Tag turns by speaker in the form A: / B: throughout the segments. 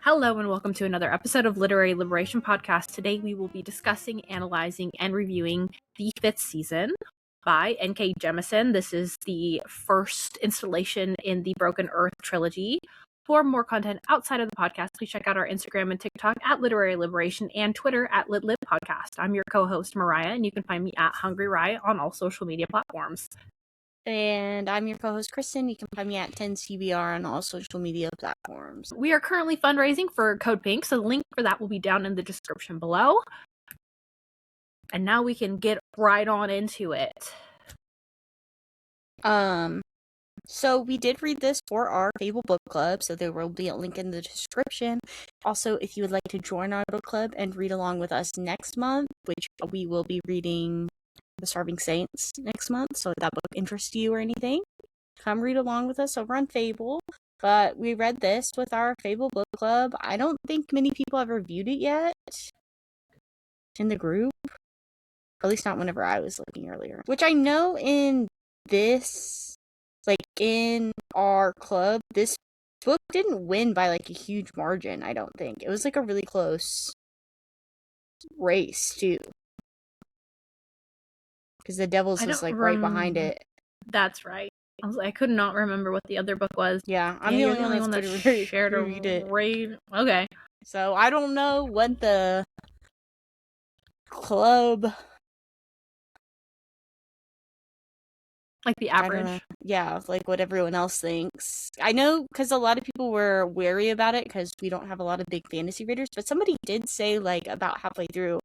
A: Hello and welcome to another episode of Literary Liberation Podcast. Today we will be discussing, analyzing, and reviewing the 5th season by N.K. Jemisin. This is the first installation in the Broken Earth trilogy. For more content outside of the podcast, please check out our Instagram and TikTok at Literary Liberation and Twitter at LitLibPodcast. I'm your co-host Mariah, and you can find me at Hungry Riot on all social media platforms.
B: And I'm your co-host, Kristen. You can find me at 10CBR on all social media platforms.
A: We are currently fundraising for Code Pink, so the link for that will be down in the description below. And now we can get right on into it.
B: So we did read this for our Fable book club, so there will be a link in the description. Also, if you would like to join our book club and read along with us next month, which we will be reading The Starving Saints next month, so if that book interests you or anything, come read along with us over on Fable. But we read this with our Fable book club. I don't think many people have reviewed it yet in the group. At least not whenever I was looking earlier. Which I know in this, in our club, this book didn't win by, a huge margin, I don't think. It was, a really close race, too. Because The Devils was, right behind it.
A: That's right. I could not remember what the other book was.
B: Yeah, I'm the only one that shared a
A: read. Okay.
B: So, I don't know what the club...
A: the average.
B: Yeah, what everyone else thinks. I know, because a lot of people were wary about it, because we don't have a lot of big fantasy readers, but somebody did say, about halfway through,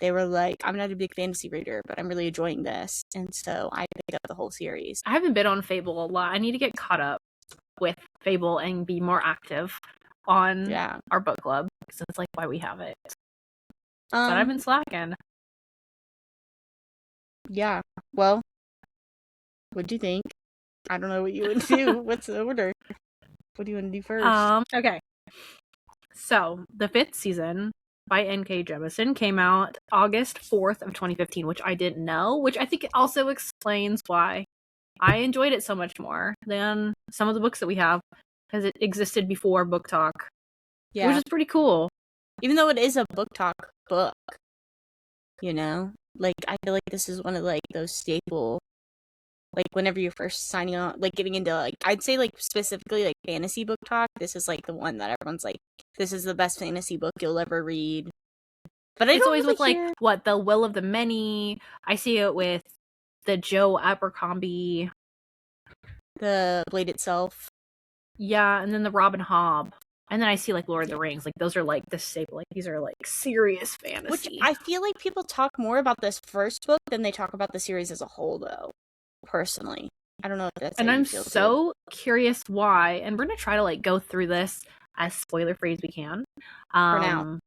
B: they were like, I'm not a big fantasy reader, but I'm really enjoying this, and so I picked up the whole series.
A: I haven't been on Fable a lot. I need to get caught up with Fable and be more active on our book club, because it's why we have it. But I've been slacking.
B: Yeah, well, what do you think? I don't know what you would do. What's the order? What do you want to do first?
A: Okay. So, the 5th season by N.K. Jemisin came out August 4th of 2015, which I didn't know, which I think also explains why I enjoyed it so much more than some of the books that we have, because it existed before Book Talk, which is pretty cool.
B: Even though it is a Book Talk book, I feel like this is one of, those staple... whenever you're first signing on, getting into, I'd say, specifically, fantasy book talk, this is, the one that everyone's this is the best fantasy book you'll ever read. But
A: it's always with, The Will of the Many. I see it with the Joe Abercrombie.
B: The Blade Itself.
A: Yeah, and then the Robin Hobb. And then I see, Lord of the Rings. Those are, the staple. These are, serious fantasy.
B: Which I feel like people talk more about this first book than they talk about the series as a whole, though. Personally, I don't know if that's.
A: And I'm so curious why, and we're gonna try to go through this as spoiler free as we can.
B: For now,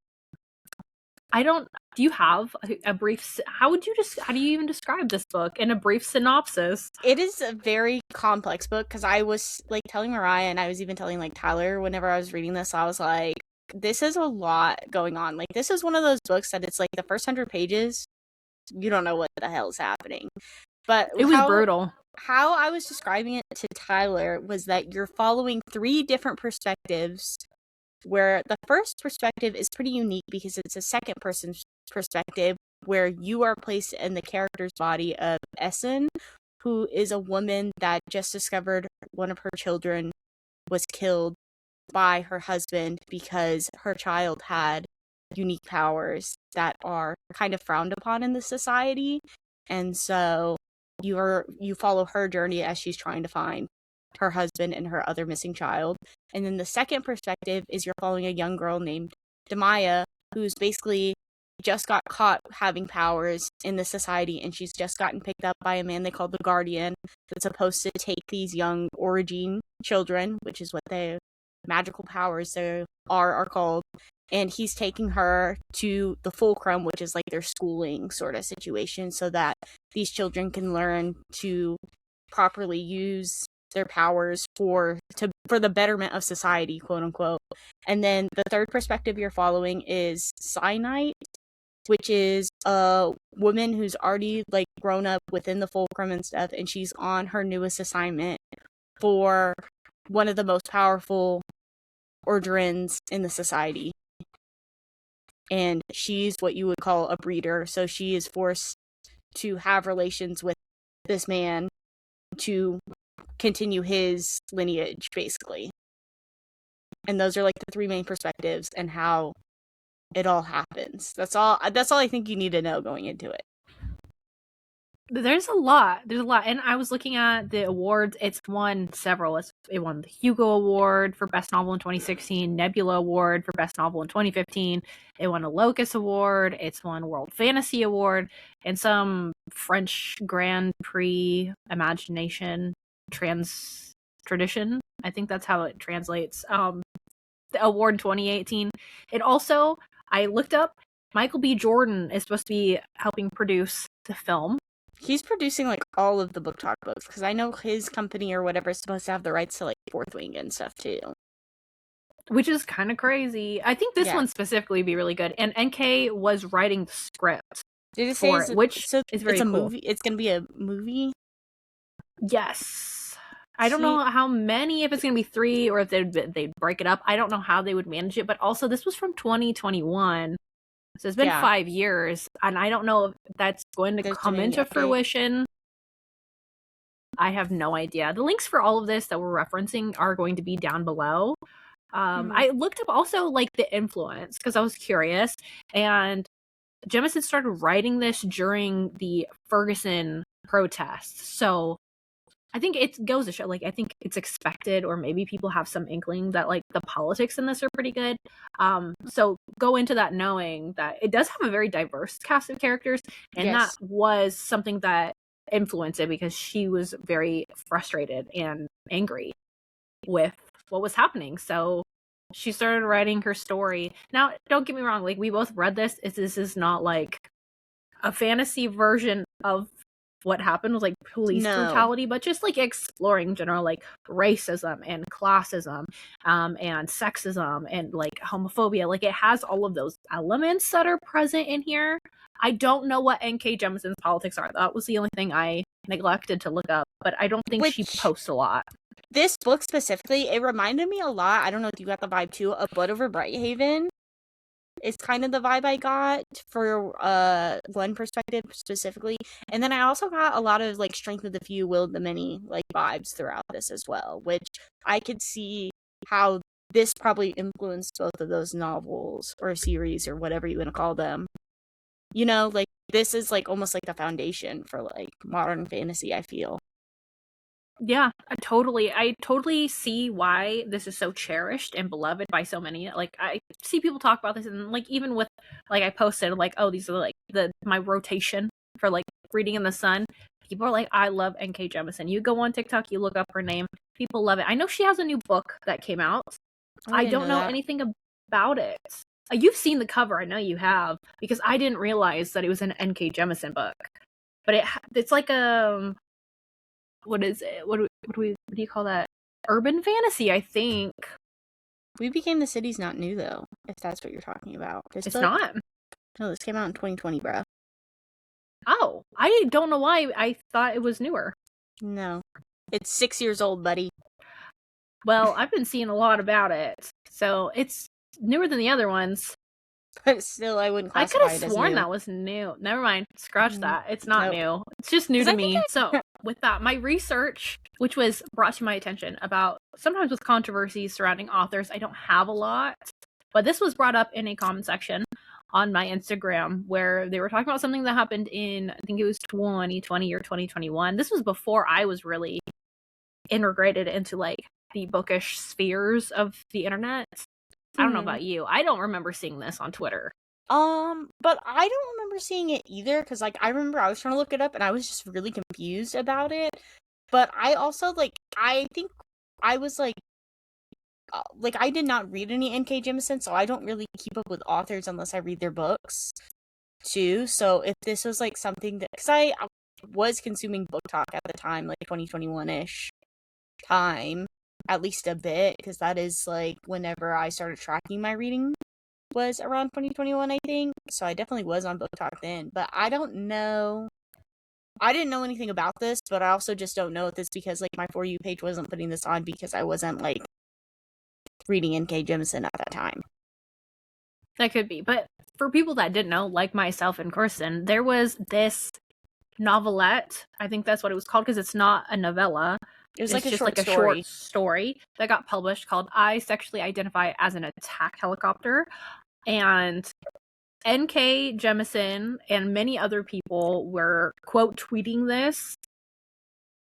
A: do you have a brief? How do you even describe this book in a brief synopsis?
B: It is a very complex book, because I was telling Mariah, and I was even telling Tyler whenever I was reading this, I was like, this is a lot going on. This is one of those books that it's the first 100 pages, you don't know what the hell is happening. But
A: it was brutal.
B: How I was describing it to Tyler was that you're following 3 different perspectives, where the first perspective is pretty unique because it's a second person's perspective, where you are placed in the character's body of Essen, who is a woman that just discovered one of her children was killed by her husband because her child had unique powers that are kind of frowned upon in the society. And so you follow her journey as she's trying to find her husband and her other missing child. And then the second perspective is you're following a young girl named Demaya, who's basically just got caught having powers in the society, and she's just gotten picked up by a man they call the Guardian, that's supposed to take these young origin children, which is what the magical powers they are called, and he's taking her to the fulcrum, which is their schooling sort of situation, so that these children can learn to properly use their powers for the betterment of society, quote unquote. And then the third perspective you're following is Cyanite, which is a woman who's already grown up within the fulcrum and stuff, and she's on her newest assignment for one of the most powerful orderins in the society. And she's what you would call a breeder, so she is forced to have relations with this man to continue his lineage, basically. And those are like the three main perspectives and how it all happens. That's all I think you need to know going into it.
A: There's a lot. And I was looking at the awards. It's won several. It won the Hugo Award for Best Novel in 2016, Nebula Award for Best Novel in 2015. It won a Locus Award. It's won World Fantasy Award and some French Grand Prix Imagination Tradition. I think that's how it translates. The award 2018. It also, I looked up, Michael B. Jordan is supposed to be helping produce the film.
B: He's producing like all of the Book Talk books because I know his company or whatever is supposed to have the rights to like Fourth Wing and stuff too.
A: Which is kind of crazy. I think this one specifically would be really good. And NK was writing the script.
B: Did it say
A: which is very cool.
B: Movie? It's going to be a movie?
A: Yes. I don't know how many, if it's going to be 3 or if they'd break it up. I don't know how they would manage it. But also, this was from 2021. So it's been 5 years, and I don't know if that's going to come into fruition. I have no idea. The links for all of this that we're referencing are going to be down below. I looked up also like the influence because I was curious, and Jemisin started writing this during the Ferguson protests. So I think it goes to show, like, I think it's expected, or maybe people have some inkling that, like, the politics in this are pretty good. So go into that knowing that it does have a very diverse cast of characters, and that was something that influenced it because she was very frustrated and angry with what was happening. So she started writing her story. Now, don't get me wrong, like, we both read this. This is not, like, a fantasy version of what happened with like police brutality, but just like exploring general like racism and classism and sexism and like homophobia. Like it has all of those elements that are present in here. I don't know what NK Jemisin's politics are. That was the only thing I neglected to look up, but I don't think she posts a lot.
B: This book specifically, it reminded me a lot, I don't know if you got the vibe too, of Blood Over Brighthaven. It's kind of the vibe I got for one perspective specifically. And then I also got a lot of like Strength of the Few, Will of the Many like vibes throughout this as well, which I could see how this probably influenced both of those novels or series or whatever you want to call them. You know, like this is like almost like the foundation for like modern fantasy, I feel.
A: Yeah, I totally see why this is so cherished and beloved by so many. Like I see people talk about this, and like even with like I posted like, oh, these are like my rotation for like reading in the sun. People are like, I love NK Jemisin. You go on TikTok, you look up her name, people love it. I know she has a new book that came out. I don't know anything about it. You've seen the cover, I know you have, because I didn't realize that it was an NK Jemisin book. But it's like what is it? What do you call that? Urban fantasy, I think.
B: We Became the City's not new though, if that's what you're talking about.
A: It's not.
B: No, this came out in 2020, bro.
A: Oh, I don't know why I thought it was newer.
B: No. It's 6 years old, buddy.
A: Well, I've been seeing a lot about it. So it's newer than the other ones.
B: But still, I wouldn't classify it as new. I could have sworn
A: that was new. Never mind. Scratch that. It's not new. It's just new to me. So, with that, my research, which was brought to my attention about sometimes with controversies surrounding authors, I don't have a lot. But this was brought up in a comment section on my Instagram where they were talking about something that happened in, I think it was 2020 or 2021. This was before I was really integrated into like the bookish spheres of the internet. I don't know about you. I don't remember seeing this on Twitter.
B: But I don't remember seeing it either, because, like, I remember I was trying to look it up, and I was just really confused about it. But I also, like, I think I was, like, I did not read any N.K. Jemisin, so I don't really keep up with authors unless I read their books, too. So if this was, like, something that, because I was consuming Book Talk at the time, like, 2021-ish time, at least a bit, because that is, like, whenever I started tracking my reading was around 2021, I think. So I definitely was on Book Talk then. But I don't know. I didn't know anything about this, but I also just don't know if it's because, like, my For You page wasn't putting this on because I wasn't, like, reading N.K. Jemisin at that time.
A: That could be. But for people that didn't know, like myself and Kirsten, there was this novelette. I think that's what it was called because it's not a novella.
B: It was
A: It's
B: like a
A: just
B: short
A: like a
B: story.
A: short story that got published called I Sexually Identify as an Attack Helicopter. And N.K. Jemisin and many other people were, quote, tweeting this,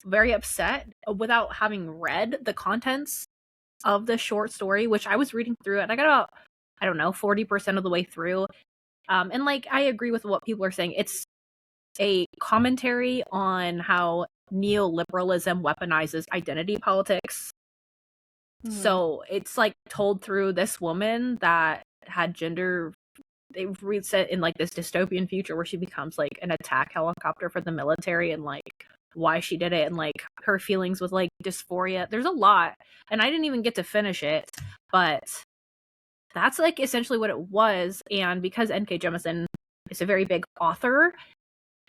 A: very upset without having read the contents of the short story, which I was reading through it. And I got about, I don't know, 40% of the way through. And like, I agree with what people are saying. It's a commentary on how neoliberalism weaponizes identity politics.
B: Mm-hmm.
A: So it's like told through this woman that had gender. They reset in like this dystopian future where she becomes like an attack helicopter for the military, and like why she did it, and like her feelings with like dysphoria. There's a lot, and I didn't even get to finish it, but that's like essentially what it was. And because N.K. Jemisin is a very big author,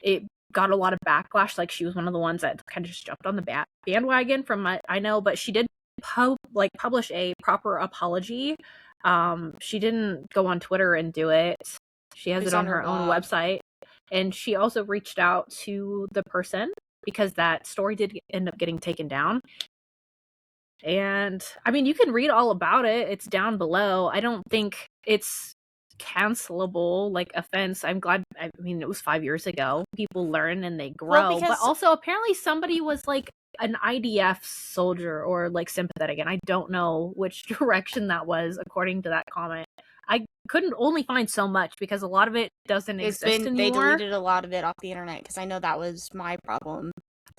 A: it got a lot of backlash. Like, she was one of the ones that kind of just jumped on the bandwagon from my, I know, but she did publish a proper apology. She didn't go on Twitter and do it. She has it on her own website. And she also reached out to the person because that story did end up getting taken down. And I mean, you can read all about it. It's down below. I don't think it's cancelable, like, offense. I'm glad. I mean, it was 5 years ago. People learn and they grow. But also, apparently, somebody was like an IDF soldier or like sympathetic, and I don't know which direction that was according to that comment. I couldn't only find so much because a lot of it doesn't exist anymore.
B: They deleted a lot of it off the internet because I know that was my problem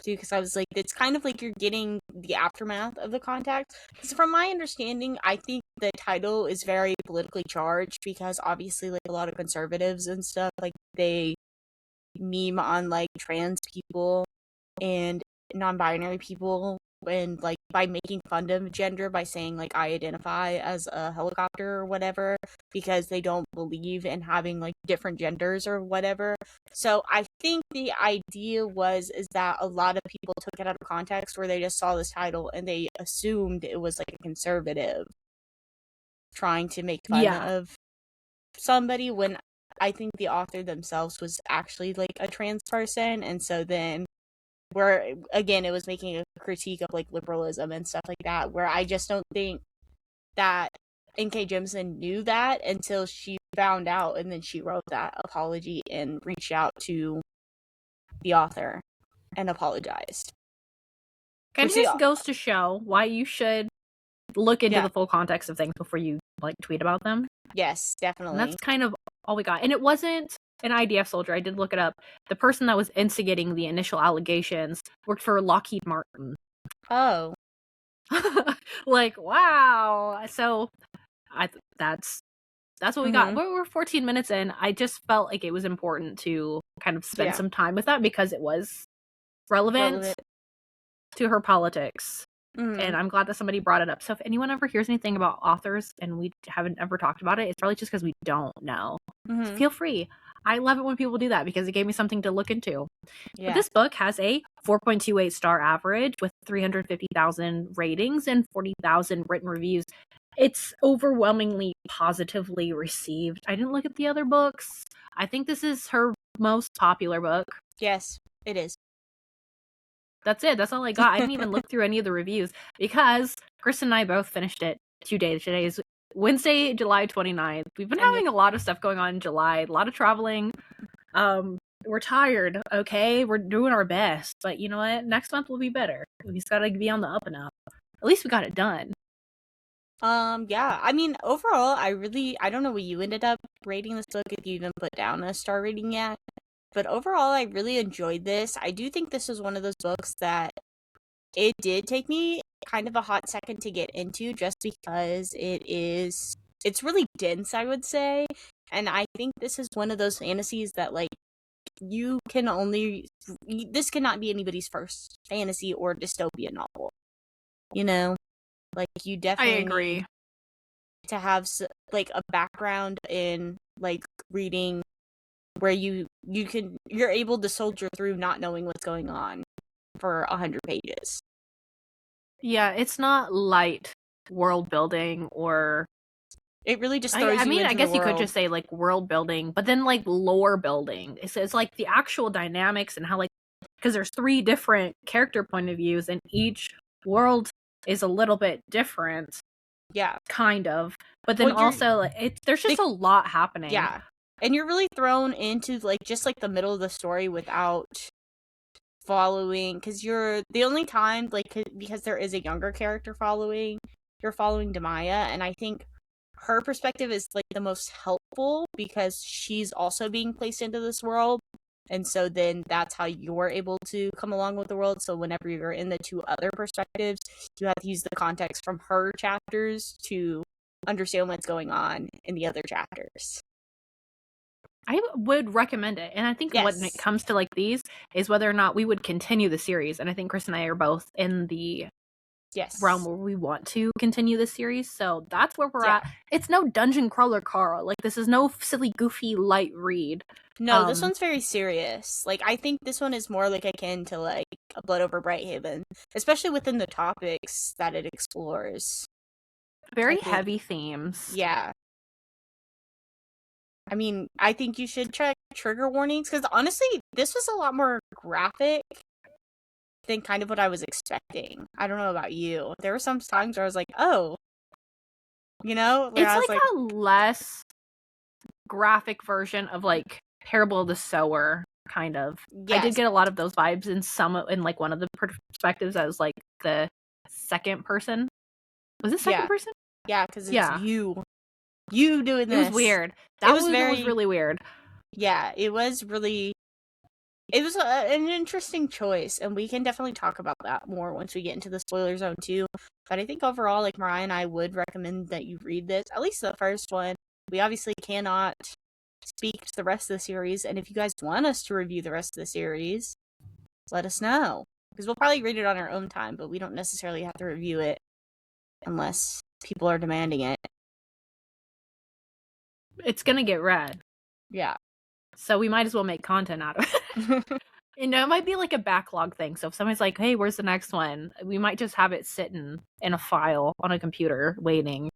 B: too, because I was like, it's kind of like you're getting the aftermath of the contact. Because from my understanding, I think the title is very politically charged because obviously, like, a lot of conservatives and stuff, like, they meme on like trans people and non-binary people, and like by making fun of gender by saying like I identify as a helicopter or whatever, because they don't believe in having like different genders or whatever. So I think the idea is that a lot of people took it out of context where they just saw this title and they assumed it was like a conservative trying to make fun of somebody, when I think the author themselves was actually like a trans person. And so then, where again it was making a critique of like liberalism and stuff like that, where I just don't think that N.K. Jemisin knew that until she found out, and then she wrote that apology and reached out to the author and apologized.
A: And just goes to show why you should look into the full context of things before you like tweet about them.
B: Yes, definitely.
A: And that's kind of all we got. And it wasn't an IDF soldier. I did look it up. The person that was instigating the initial allegations worked for Lockheed Martin.
B: Oh.
A: Like, wow. So that's what we got. We're 14 minutes in. I just felt like it was important to kind of spend some time with that because it was relevant to her politics. And I'm glad that somebody brought it up. So if anyone ever hears anything about authors and we haven't ever talked about it, it's probably just because we don't know. So feel free. I love it when people do that because it gave me something to look into. But this book has a 4.28 star average with 350,000 ratings and 40,000 written reviews. It's overwhelmingly positively received. I didn't look at the other books. I think this is her most popular book.
B: Yes, it is.
A: That's it. That's all I got. I didn't even look through any of the reviews because Kristen and I both finished it today. Today is Wednesday, July 29th. We've been having a lot of stuff going on in July, a lot of traveling. We're tired, okay? We're doing our best. But you know what? Next month will be better. We just gotta be on the up and up. At least we got it done.
B: Yeah. I mean, overall, I don't know what you ended up rating this book, if you even put down a star rating yet. But overall, I really enjoyed this. I do think this was one of those books that it did take me kind of a hot second to get into, just because it's really dense, I would say. And I think this is one of those fantasies that, like, this cannot be anybody's first fantasy or dystopian novel. You know? Like, you definitely
A: agree.
B: need to have, like, a background in, like, reading where you're able to soldier through not knowing what's going on for 100 pages.
A: Yeah, it's not light world building, or
B: it really just throws you into
A: I guess
B: the
A: you could
B: world.
A: just say like world building, but then like lore building. It's like the actual dynamics and how, like, because there's 3 different character point of views and each world is a little bit different.
B: Yeah.
A: Kind of. But then also like, there's just a lot happening.
B: Yeah. And you're really thrown into like just like the middle of the story without following, because you're the only time, like, because there is a younger character you're following Demaya, and I think her perspective is like the most helpful because she's also being placed into this world, and so then that's how you're able to come along with the world. So whenever you're in the 2 other perspectives, you have to use the context from her chapters to understand what's going on in the other chapters.
A: I would recommend it. And I think when it comes to like these is whether or not we would continue the series. And I think Chris and I are both in the realm where we want to continue the series. So that's where we're at. It's no dungeon crawler, Carl. Like, this is no silly, goofy, light read.
B: No, this one's very serious. Like, I think this one is more like akin to like A Blood Over Brighthaven, especially within the topics that it explores.
A: Very heavy themes.
B: Yeah. I mean, I think you should check trigger warnings, because honestly, this was a lot more graphic than kind of what I was expecting. I don't know about you. There were some times where I was like, oh, you know?
A: It's like a less graphic version of like Parable of the Sower, kind of. Yes. I did get a lot of those vibes in like one of the perspectives that was like the second person. Was it second person?
B: Yeah, because it's you doing this.
A: It was weird. That was really weird.
B: Yeah, it was an interesting choice, and we can definitely talk about that more once we get into the spoiler zone too. But I think overall, like, Mariah and I would recommend that you read this, at least the first one. We obviously cannot speak to the rest of the series, and if you guys want us to review the rest of the series, let us know, because we'll probably read it on our own time, but we don't necessarily have to review it unless people are demanding it.
A: It's gonna get read.
B: Yeah.
A: So we might as well make content out of it. You know, it might be like a backlog thing. So if somebody's like, hey, where's the next one? We might just have it sitting in a file on a computer, waiting,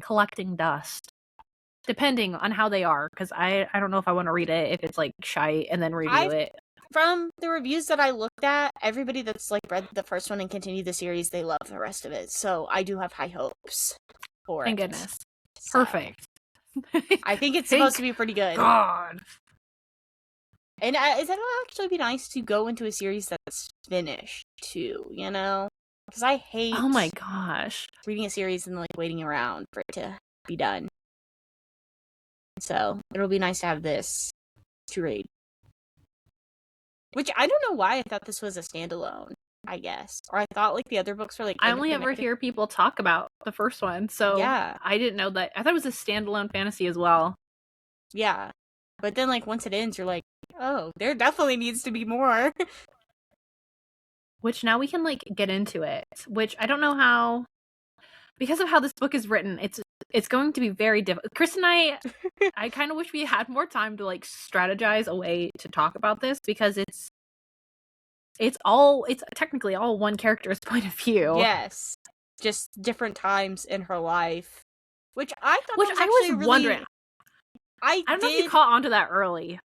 A: collecting dust. Depending on how they are. Because I don't know if I want to read it if it's like shite and then review it.
B: From the reviews that I looked at, everybody that's like read the first one and continued the series, they love the rest of it. So I do have high hopes for it.
A: Thank goodness. So. Perfect.
B: I think it's supposed to be pretty good.
A: God.
B: And it'll actually be nice to go into a series that's finished too, you know? Because I hate
A: oh my gosh,
B: reading a series and like waiting around for it to be done. So it'll be nice to have this to read. Which I don't know why I thought this was a standalone, I guess. Or I thought like the other books were like...
A: I only ever hear people talk about the first one, so yeah. I didn't know that. I thought it was a standalone fantasy as well.
B: Yeah. But then like once it ends, you're like, oh, there definitely needs to be more.
A: Which now we can like get into it. Which I don't know how... Because of how this book is written, it's going to be very difficult. Chris and I kind of wish we had more time to like strategize a way to talk about this, because it's technically all one character's point of view.
B: Yes, just different times in her life, which I thought was
A: really wondering. I don't know if you caught onto that early.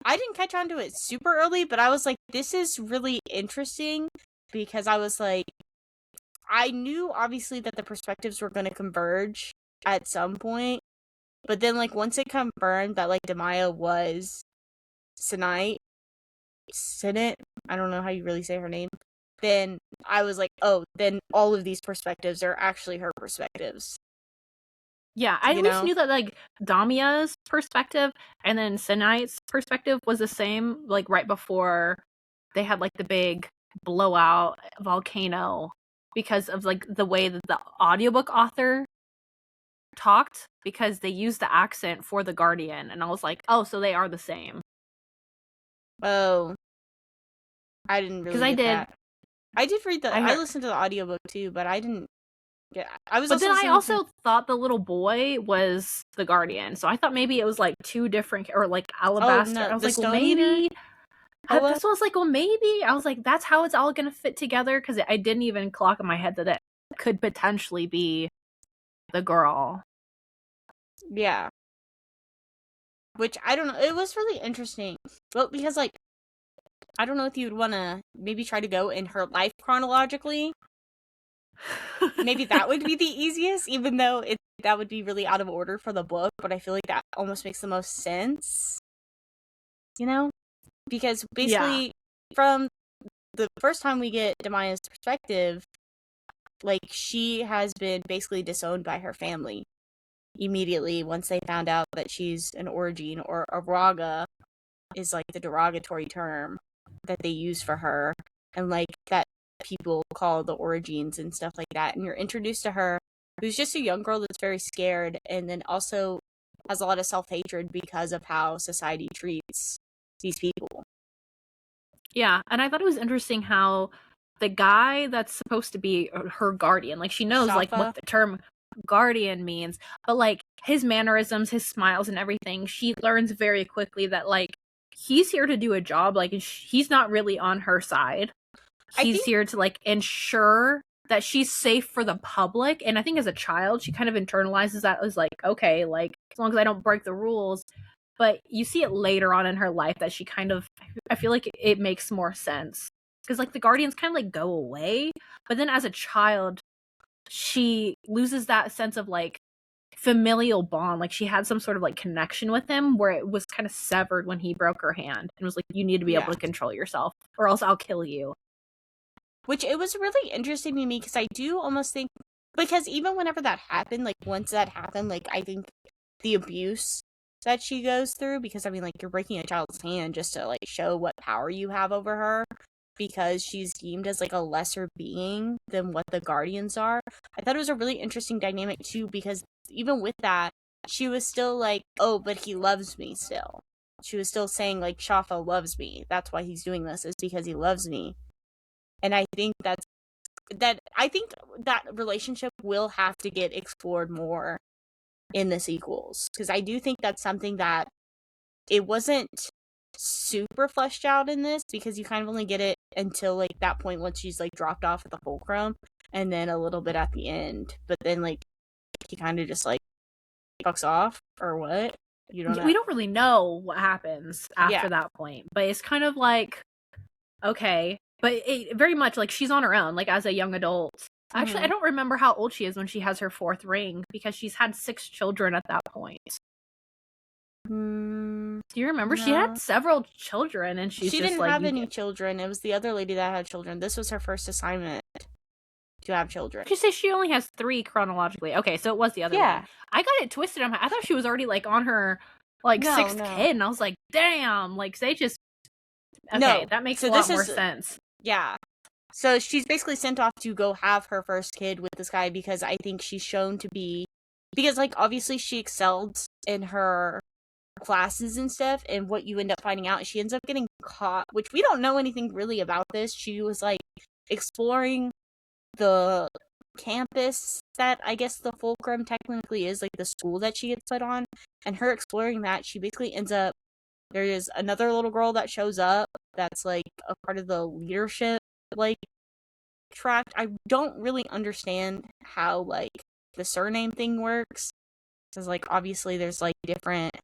B: I didn't catch onto it super early, but I was like, this is really interesting, because I was like, I knew obviously that the perspectives were going to converge at some point, but then like once it confirmed that like Demaya was Sinet, I don't know how you really say her name, then I was like, oh, then all of these perspectives are actually her perspectives.
A: Yeah, I at least knew that like Damia's perspective and then Sinet's perspective was the same, like right before they had like the big blowout volcano, because of like the way that the audiobook author talked, because they used the accent for the Guardian, and I was like, oh, so they are the same.
B: Oh, I didn't really get that. I did read I listened to the audiobook too, but I didn't get... But then I
A: also thought the little boy was the Guardian, so I thought maybe it was like two different, or like Alabaster. I was like, well, maybe... That's what I was like, well, maybe. I was like, that's how it's all gonna fit together, because I didn't even clock in my head that could potentially be the girl.
B: Yeah. Which, I don't know, it was really interesting. Well, because, like, I don't know if you'd want to maybe try to go in her life chronologically. Maybe that would be the easiest, even though that would be really out of order for the book, but I feel like that almost makes the most sense. You know? Because basically, from the first time we get Demaya's perspective, like, she has been basically disowned by her family immediately once they found out that she's an origin, or a raga is like the derogatory term that they use for her, and like that people call the origins and stuff like that. And you're introduced to her, who's just a young girl that's very scared, and then also has a lot of self-hatred because of how society treats these people.
A: Yeah, and I thought it was interesting how the guy that's supposed to be her guardian, like, she knows like what the term guardian means, but like his mannerisms, his smiles and everything, she learns very quickly that like he's here to do a job, like he's not really on her side. He's here to like ensure that she's safe for the public. And I think as a child she kind of internalizes that as like, okay, like as long as I don't break the rules. But you see it later on in her life that she kind of, I feel like it makes more sense because like the guardians kind of like go away, but then as a child she loses that sense of like familial bond, like she had some sort of like connection with him where it was kind of severed when he broke her hand and was like, you need to be able to control yourself or else I'll kill you.
B: Which, it was really interesting to me because I do almost think, because even whenever that happened, like once that happened, like I think the abuse that she goes through, because I mean, like, you're breaking a child's hand just to like show what power you have over her, because she's deemed as like a lesser being than what the guardians are. I thought it was a really interesting dynamic too, because even with that, she was still like, oh, but he loves me still. She was still saying like, Shafa loves me. That's why he's doing this, is because he loves me. And I think that relationship will have to get explored more in the sequels, because I do think that's something that it wasn't super fleshed out in this, because you kind of only get it until like that point once she's like dropped off at the fulcrum, and then a little bit at the end, but then like he kind of just like fucks off, or what? You don't know.
A: We don't really know what happens after that point, but it's kind of like, okay, but it very much like she's on her own, like as a young adult. Actually, I don't remember how old she is when she has her 4th ring, because she's had 6 children at that point. Do you remember? No. She had several children, and she
B: didn't have any children. It was the other lady that had children. This was her first assignment to have children.
A: She says she only has 3 chronologically. Okay, so it was the other one. I got it twisted. I thought she was already like on her like 6th kid, and I was like, damn, like they just that makes a lot more sense.
B: Yeah. So she's basically sent off to go have her first kid with this guy, because I think she's shown to be, because like obviously she excelled in her classes and stuff, and what you end up finding out is she ends up getting caught, which we don't know anything really about this. She was like exploring the campus that I guess the fulcrum technically is, like the school that she gets put on, and her exploring that, she basically ends up, there is another little girl that shows up that's like a part of the leadership like track. I don't really understand how like the surname thing works, because like obviously there's like different,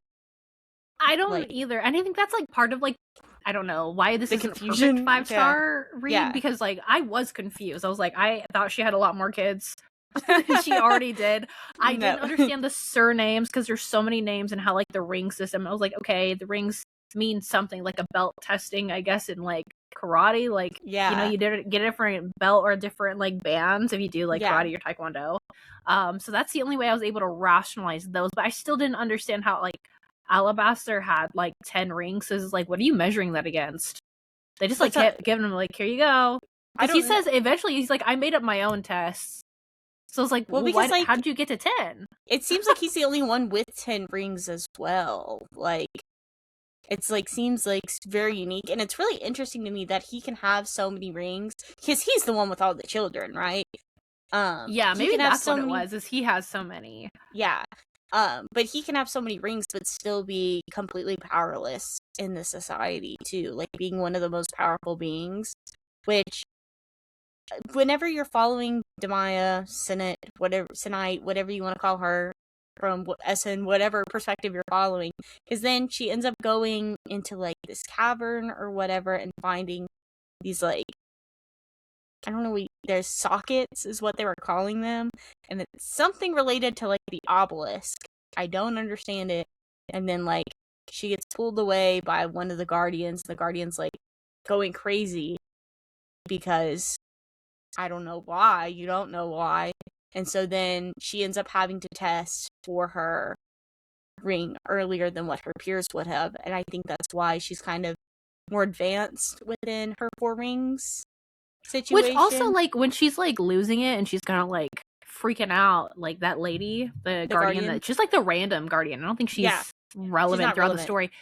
A: I don't either, and I think that's like part of like, I don't know why this isn't a perfect 5-star read, because like I was confused. I was like, I thought she had a lot more kids than she already did. I didn't understand the surnames, because there's so many names, and how like the ring system, I was like, okay, the rings mean something, like a belt testing, I guess, in like karate, like you know, you get a different belt or different like bands if you do like karate or taekwondo. So that's the only way I was able to rationalize those, but I still didn't understand how like Alabaster had like 10 rings. So it's like, what are you measuring that against? They just like kept giving him like, here you go. Because he says eventually he's like, I made up my own tests. So it's like, well, because like, how did you get to 10?
B: It seems like he's the only one with 10 rings as well. Like, it's like, seems like very unique, and it's really interesting to me that he can have so many rings, because he's the one with all the children, right?
A: Yeah, maybe that's what it was, is he has so many.
B: Yeah. But he can have so many rings but still be completely powerless in the society too, like being one of the most powerful beings, which whenever you're following Demaya, Senite, whatever you want to call her, from Essen, whatever perspective you're following, because then she ends up going into like this cavern or whatever and finding these like, I don't know, there's sockets is what they were calling them, and it's something related to like the obelisk. I don't understand it. And then like she gets pulled away by one of the guardians. The guardian's like going crazy because I don't know why. You don't know why. And so then she ends up having to test for her ring earlier than what her peers would have. And I think that's why she's kind of more advanced within her 4 rings situation.
A: Which also, like, when she's, like, losing it and she's kind of, like, freaking out, like, that lady, the guardian, that she's, like, the random guardian. I don't think she's relevant throughout the story.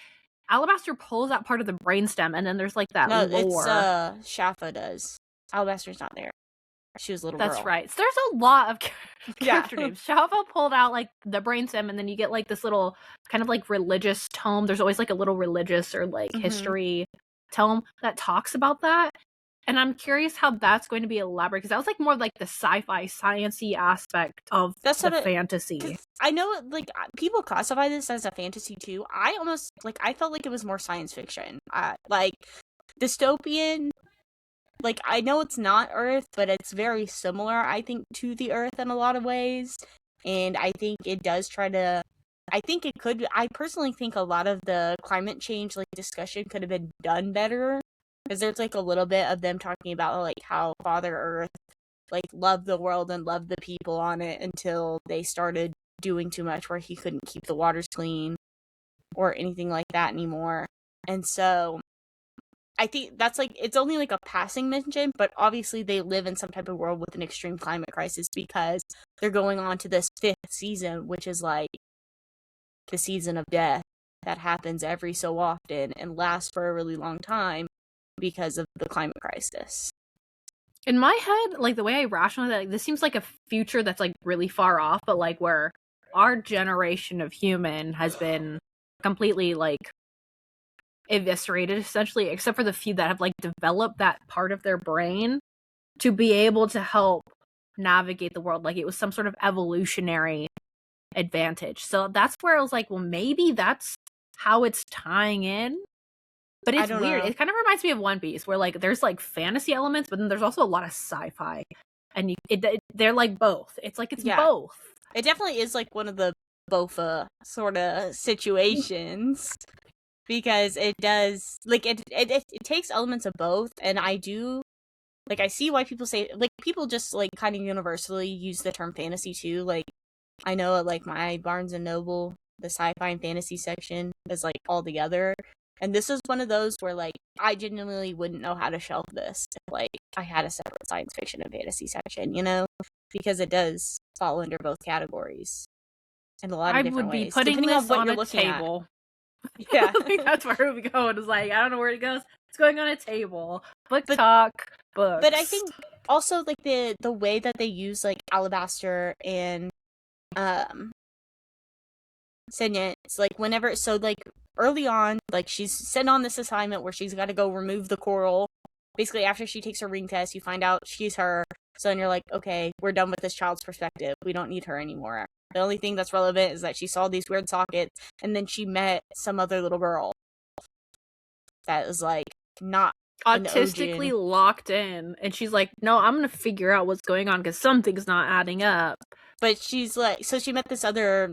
A: Alabaster pulls out part of the brainstem, and then there's, like, that lore.
B: No, it's, Shafa does. Alabaster's not there. She was a little girl.
A: That's right. So there's a lot of character names. Shafa pulled out, like, the brainstem, and then you get, like, this little kind of, like, religious tome. There's always, like, a little religious or, like, history tome that talks about that. And I'm curious how that's going to be elaborate, because that was, like, more like the sci-fi, science-y aspect of the fantasy.
B: I know, like, people classify this as a fantasy, too. I almost, like, I felt like it was more science fiction. Like, dystopian, like, I know it's not Earth, but it's very similar, I think, to the Earth in a lot of ways. And I think it does try to... I think it could... I personally think a lot of the climate change, like, discussion could have been done better. Because there's, like, a little bit of them talking about, like, how Father Earth, like, loved the world and loved the people on it until they started doing too much where he couldn't keep the waters clean or anything like that anymore. And so... I think that's, like, it's only, like, a passing mention, but obviously they live in some type of world with an extreme climate crisis because they're going on to this 5th season, which is, like, the season of death that happens every so often and lasts for a really long time because of the climate crisis.
A: In my head, like, the way I rationalize it, like, this seems like a future that's, like, really far off, but, like, where our generation of human has been completely, like, eviscerated, essentially, except for the few that have, like, developed that part of their brain to be able to help navigate the world. Like, it was some sort of evolutionary advantage. So that's where I was like, well, maybe that's how it's tying in. But it's weird. It kind of reminds me of One Piece, where, like, there's, like, fantasy elements, but then there's also a lot of sci-fi. And they're, like, both. It's like, it's both.
B: It definitely is, like, one of the Bofa sort of situations. Because it does, like, it takes elements of both, and I do, like, I see why people say, like, people just, like, kind of universally use the term fantasy, too. Like, I know at, like, my Barnes & Noble, the sci-fi and fantasy section is, like, all together, and this is one of those where, like, I genuinely wouldn't know how to shelf this if, like, I had a separate science fiction and fantasy section, you know? Because it does fall under both categories in a lot of different ways.
A: I would be putting this on a table.
B: Yeah.
A: I think that's where it would go. It's like, I don't know where it goes. It's going on a table. Talk, books.
B: But I think also, like, the way that they use, like, Alabaster and Senya, it's like whenever, so, like, early on, like, she's sent on this assignment where she's got to go remove the coral. Basically, after she takes her ring test, you find out she's her. So then you're like, okay, we're done with this child's perspective. We don't need her anymore. The only thing that's relevant is that she saw these weird sockets, and then she met some other little girl that was, like, not
A: autistically locked in, and she's like, no, I'm gonna figure out what's going on because something's not adding up.
B: But she's like, so she met this other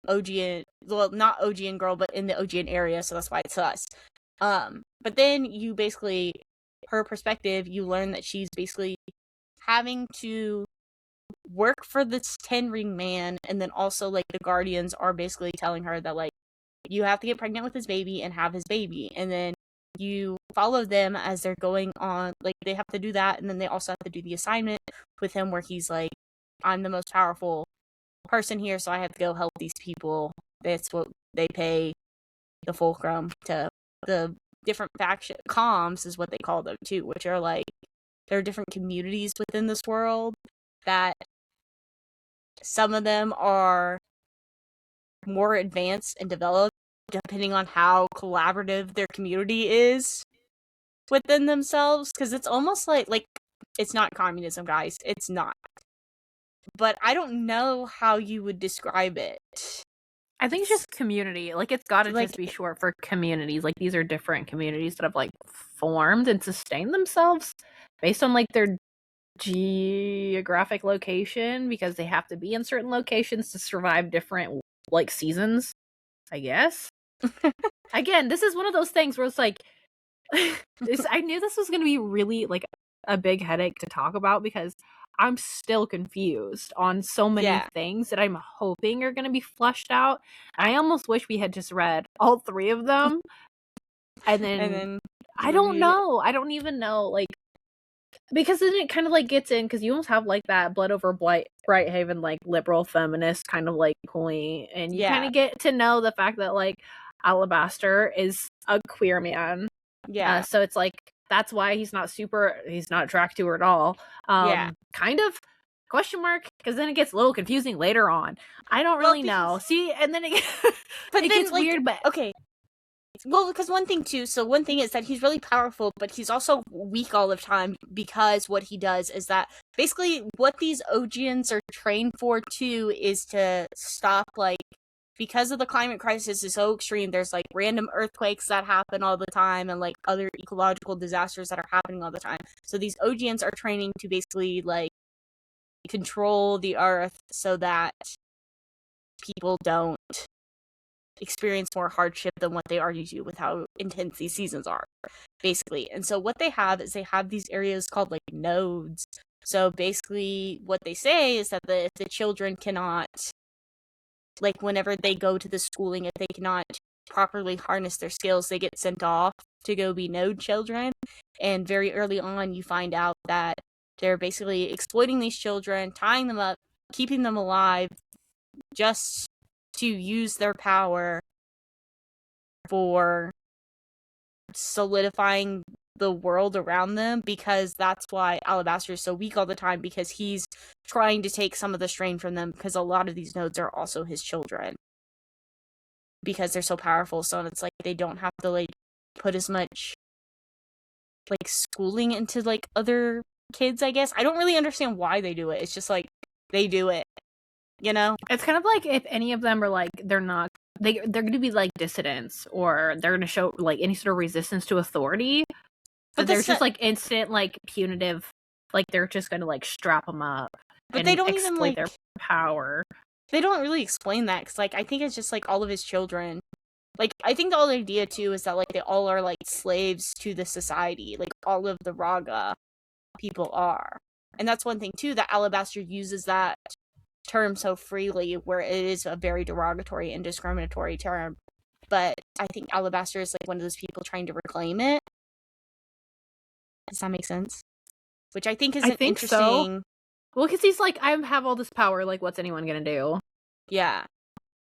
B: Ogian, well, not Ogian girl, but in the Ogian area, so that's why it's us. But then you basically, her perspective, you learn that she's basically having to work for this 10-ring man, and then also, like, the guardians are basically telling her that, like, you have to get pregnant with his baby and have his baby, and then you follow them as they're going on, like, they have to do that, and then they also have to do the assignment with him where he's like, I'm the most powerful person here, so I have to go help these people. That's what they pay the fulcrum to. The different faction comms is what they call them too, which are, like, there are different communities within this world that some of them are more advanced and developed depending on how collaborative their community is within themselves, because it's almost like It's not communism, guys. It's not. But I don't know how you would describe it.
A: I think it's just community. Like, it's gotta
B: Like-
A: just be short for communities. Like, these are different communities that have, like, formed and sustained themselves based on, like, their geographic location, because they have to be in certain locations to survive different, like, seasons, I guess. Again, this is one of those things where it's like, I knew this was gonna be really, like, a big headache to talk about, because I'm still confused on so many
B: Yeah.
A: things that I'm hoping are gonna be fleshed out. I almost wish we had just read all 3 of them, and then I don't know. I don't even know, like, because then it kind of, like, gets in, because you almost have, like, that Blood Over Brighthaven, like, liberal feminist kind of, like, point, and you kind
B: Yeah.
A: of get to know the fact that, like, Alabaster is a queer man.
B: Yeah.
A: So it's like, that's why he's not attracted to her at all.
B: Yeah.
A: Kind of, question mark, because then it gets a little confusing later on. I don't really know. See, and then it gets
B: like,
A: weird, but
B: okay. Well, because one thing is that he's really powerful, but he's also weak all the time, because what he does is that basically what these Ogians are trained for too is to stop, like, because of the climate crisis is so extreme, there's like random earthquakes that happen all the time and like other ecological disasters that are happening all the time. So these Ogians are training to basically like control the earth so that people don't experience more hardship than what they already do with how intense these seasons are, basically. And so what they have is they have these areas called like nodes. So basically what they say is that if the children cannot, like, whenever they go to the schooling, if they cannot properly harness their skills, they get sent off to go be node children. And very early on, you find out that they're basically exploiting these children, tying them up, keeping them alive, just to use their power for solidifying the world around them, because that's why Alabaster is so weak all the time, because he's trying to take some of the strain from them, because a lot of these nodes are also his children, because they're so powerful. So it's like they don't have to like put as much like schooling into like other kids, I guess. I don't really understand why they do it. It's just like they do it, you know?
A: it's kind of like, if any of them are like, they're going to be like dissidents, or they're going to show like any sort of resistance to authority, but there's just like instant like punitive, like they're just going to like strap them up,
B: but
A: and
B: they don't
A: exploit
B: even like
A: their power.
B: They don't really explain that, because like I think it's just like all of his children. Like, I think the whole idea too is that like they all are like slaves to the society, like all of the Raga people are. And that's one thing too, that Alabaster uses that term so freely, where it is a very derogatory and discriminatory term. But I think Alabaster is like one of those people trying to reclaim it. Does that make sense? Which I think is interesting.
A: So. Well, because he's like, I have all this power, like, what's anyone gonna do?
B: Yeah.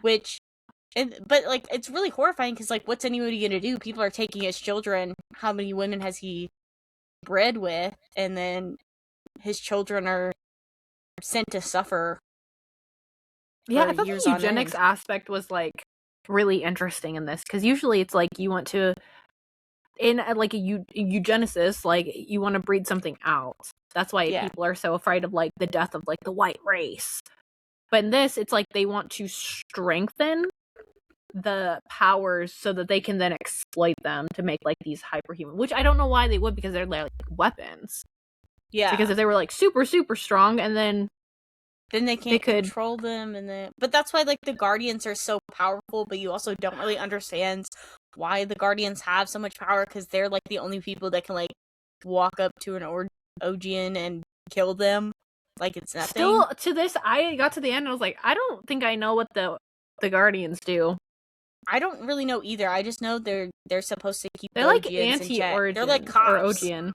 B: But like, it's really horrifying, because like, what's anybody gonna do? People are taking his children. How many women has he bred with? And then his children are sent to suffer.
A: Yeah, I thought the eugenics aspect was like really interesting in this, because usually it's like you want to, in like a eugenicist, like you want to breed something out. That's why people are so afraid of like the death of like the white race. But in this, it's like they want to strengthen the powers so that they can then exploit them to make like these hyperhuman, which I don't know why they would, because they're like weapons.
B: Yeah.
A: Because if they were like super, super strong, and then
B: they can't control them, but that's why like the Guardians are so powerful, but you also don't really understand why the Guardians have so much power, because they're like the only people that can like walk up to an Ogian and kill them like it's nothing.
A: Still to this, I got to the end and I was like, I don't think I know what the Guardians do.
B: I don't really know either. I just know they're supposed to keep.
A: They're
B: the
A: like
B: Ogians
A: anti-Origin.
B: They're like cops.
A: Or Ogian.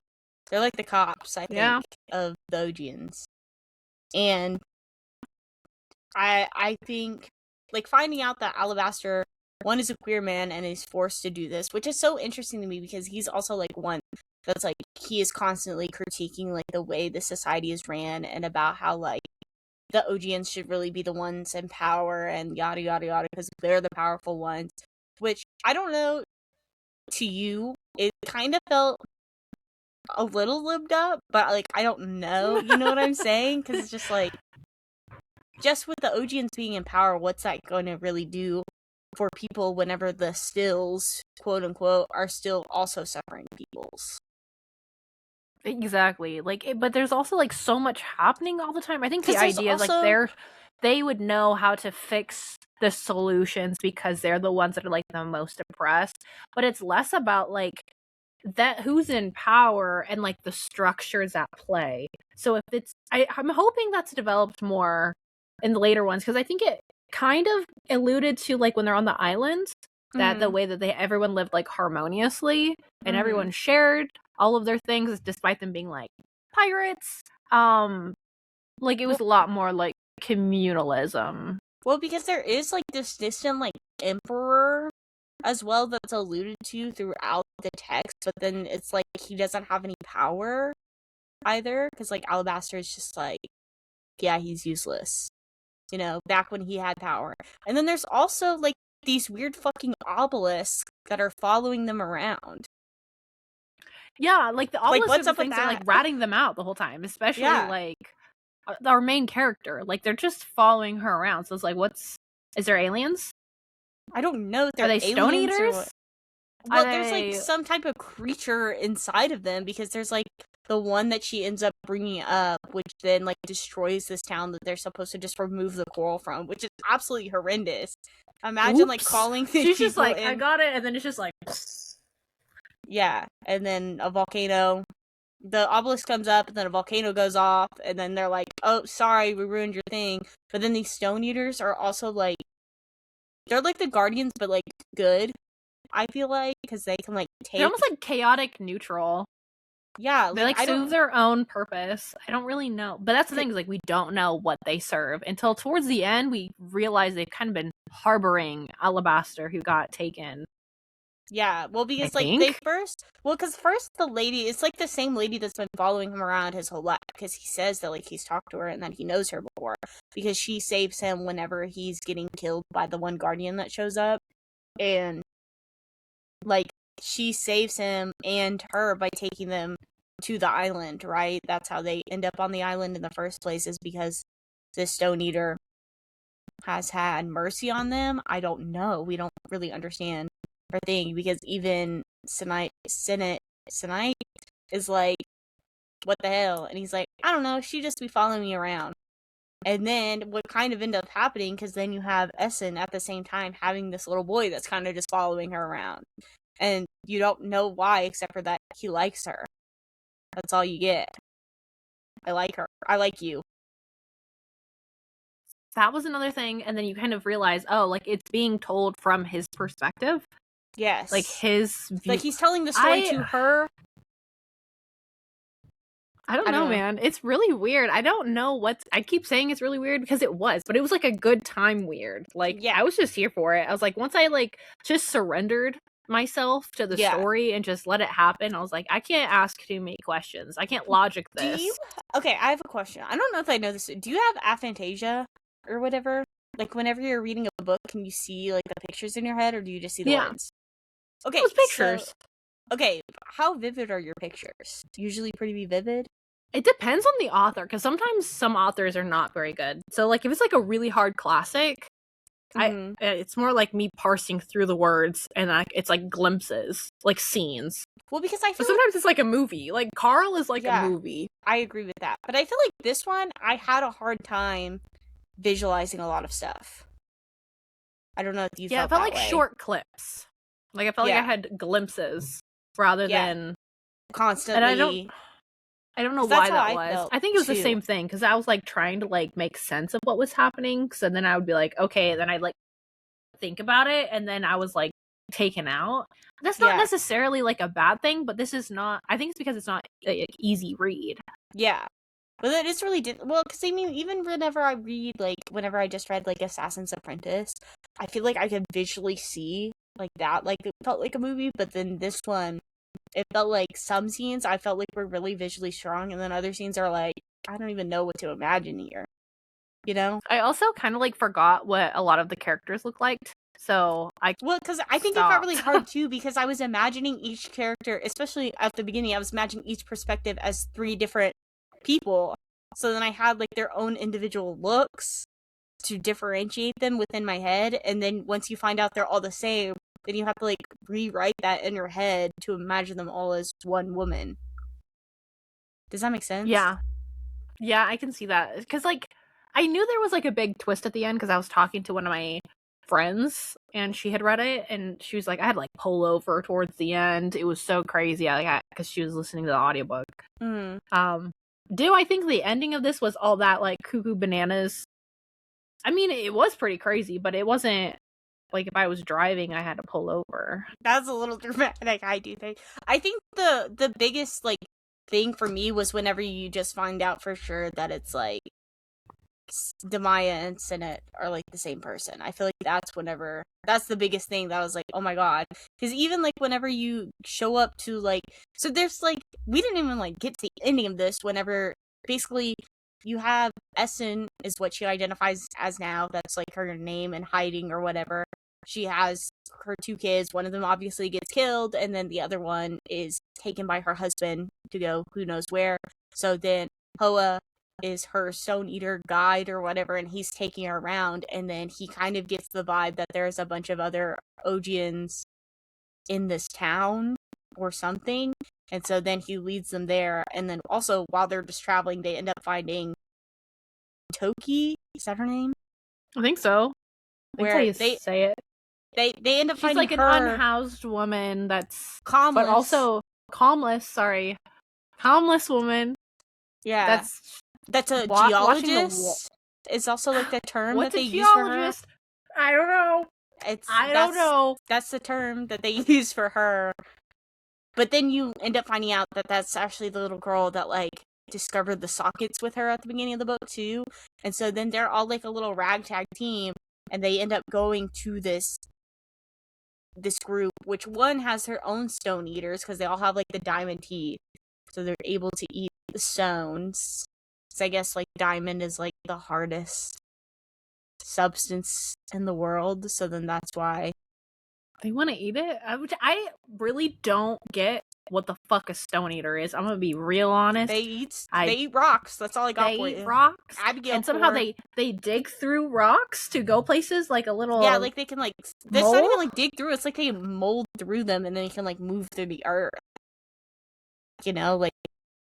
B: They're like the cops, I think, of the Ogians. And I think like finding out that Alabaster, one, is a queer man and is forced to do this, which is so interesting to me, because he's also like one that's like, he is constantly critiquing like the way the society is ran, and about how like the Ogians should really be the ones in power and yada yada yada, because they're the powerful ones. Which, I don't know, to you, it kind of felt a little lived up, but like I don't know. You know what I'm saying? Because it's just like, just with the Ogians being in power, what's that going to really do for people whenever the stills, quote unquote, are still also suffering peoples?
A: Exactly. Like, but there's also like so much happening all the time. I think the idea is
B: also...
A: like they would know how to fix the solutions because they're the ones that are like the most oppressed. But it's less about like that who's in power and like the structures at play. So if it's, I'm hoping that's developed more in the later ones, because I think it kind of alluded to like when they're on the island, that the way that everyone lived like harmoniously and everyone shared all of their things despite them being like pirates. Like it was a lot more like communalism.
B: Well, because there is like this distant like emperor as well that's alluded to throughout the text, but then it's like he doesn't have any power either, because like Alabaster is just like, yeah, he's useless, you know, back when he had power. And then there's also like these weird fucking obelisks that are following them around.
A: Yeah, like the obelisks
B: what's
A: are
B: up
A: the
B: with
A: things that are like
B: that?
A: ratting them out the whole time, especially like our main character. Like they're just following her around. So it's like, is there aliens?
B: I don't know if they're
A: Are they stone
B: aliens or
A: eaters?
B: what. Well, there's like some type of creature inside of them, because there's like the one that she ends up bringing up, which then like destroys this town that they're supposed to just remove the coral from, which is absolutely horrendous. Imagine like calling these
A: She's
B: people
A: just like,
B: in.
A: I got it, and then it's just like,
B: yeah, and then a volcano. The obelisk comes up, and then a volcano goes off, and then they're like, "Oh, sorry, we ruined your thing." But then these stone eaters are also like, they're like the guardians, but like good. I feel like, because they can like take.
A: They're almost like chaotic neutral.
B: Yeah,
A: they like serve their own purpose. I don't really know, but that's the thing, is like we don't know what they serve until towards the end. We realize they've kind of been harboring Alabaster, who got taken.
B: Yeah, well, because because first the lady, it's like the same lady that's been following him around his whole life, because he says that like he's talked to her and that he knows her before, because she saves him whenever he's getting killed by the one guardian that shows up, and like she saves him and her by taking them to the island, right? That's how they end up on the island in the first place, is because this stone eater has had mercy on them. I don't know. We don't really understand her thing, because even Senate is like, what the hell? And he's like, I don't know, she just be following me around. And then what kind of ended up happening, because then you have Essen at the same time having this little boy that's kind of just following her around. And you don't know why, except for that he likes her. That's all you get. I like her. I like you.
A: That was another thing, and then you kind of realize, oh, like it's being told from his perspective.
B: Yes.
A: Like his view.
B: Like he's telling the story to her.
A: I don't know, man. It's really weird. I don't know I keep saying it's really weird because it was, but it was like a good time weird. Like, yeah. I was just here for it. I was like, once I like just surrendered myself to the story and just let it happen, I was like, I can't ask too many questions. I can't logic this.
B: Okay, I have a question. I don't know if I know this. Do you have aphantasia or whatever? Like, whenever you're reading a book, can you see like the pictures in your head, or do you just see the words? Okay,
A: those pictures.
B: Okay, how vivid are your pictures? Usually pretty vivid?
A: It depends on the author, because sometimes some authors are not very good. So, like, if it's like a really hard classic, it's more like me parsing through the words, and it's like glimpses, like scenes.
B: Well, because I feel
A: sometimes it's like a movie. Like Carl is like a movie.
B: I agree with that, but I feel like this one, I had a hard time visualizing a lot of stuff. I don't know if you felt
A: it felt
B: that
A: like
B: way.
A: Short clips. Like I felt like I had glimpses rather than
B: constantly.
A: And I don't know why that was. I think it was the same thing, because I was like trying to like make sense of what was happening. So then I would be like, okay, then I'd like think about it, and then I was like taken out. That's not necessarily like a bad thing, but this is not. I think it's because it's not like easy read.
B: Yeah. But it is really well, because I mean, even whenever I just read like Assassin's Apprentice, I feel like I could visually see like that, like it felt like a movie. But then this one, it felt like some scenes I felt like were really visually strong, and then other scenes are like, I don't even know what to imagine here. You know?
A: I also kind of like forgot what a lot of the characters look like. So
B: Well, because I think it got really hard too, because I was imagining each character, especially at the beginning, I was imagining each perspective as 3 different people. So then I had like their own individual looks to differentiate them within my head, and then once you find out they're all the same, then you have to like rewrite that in your head to imagine them all as one woman. Does that make sense?
A: Yeah, I can see that, because like I knew there was like a big twist at the end because I was talking to one of my friends and she had read it and she was like, I had like pull over towards the end. It was so crazy. Because she was listening to the audiobook. Do I think the ending of this was all that like cuckoo bananas? I mean, it was pretty crazy, but it wasn't like if I was driving, I had to pull over.
B: That's a little dramatic, I do think. I think the biggest like thing for me was whenever you just find out for sure that it's like Demaya and Sinet are like the same person. I feel like that's the biggest thing that I was like, oh my god. Because even like whenever you show up to like, so there's like, we didn't even like get to the ending of this whenever basically you have Essen is what she identifies as now. That's like her name and hiding or whatever. She has her 2 kids. One of them obviously gets killed, and then the other one is taken by her husband to go who knows where. So then Hoa is her Stone Eater guide or whatever, and he's taking her around, and then he kind of gets the vibe that there's a bunch of other Ogians in this town or something, and so then he leads them there, and then also while they're just traveling, they end up finding Toki, is that her name?
A: I think so.
B: Where
A: they say it.
B: They end up
A: She's
B: finding
A: like
B: her,
A: an unhoused woman that's
B: calmless,
A: but also calmless woman.
B: Yeah, that's a geologist. It's also like the term that they use for her.
A: I don't know. I don't know.
B: That's the term that they use for her. But then you end up finding out that that's actually the little girl that like discovered the sockets with her at the beginning of the book too. And so then they're all like a little ragtag team, and they end up going to this group, which one has her own stone eaters because they all have like the diamond teeth, so they're able to eat the stones. So I guess like diamond is like the hardest substance in the world, so then that's why
A: they want to eat it. I really don't get what the fuck a stone eater is. I'm gonna be real honest.
B: They eat rocks. That's all I got for you. They eat
A: rocks, Abigail, and somehow they dig through rocks to go places like a little.
B: Yeah, like they can like. It's not even like dig through. It's like they mold through them, and then you can like move through the earth. You know, like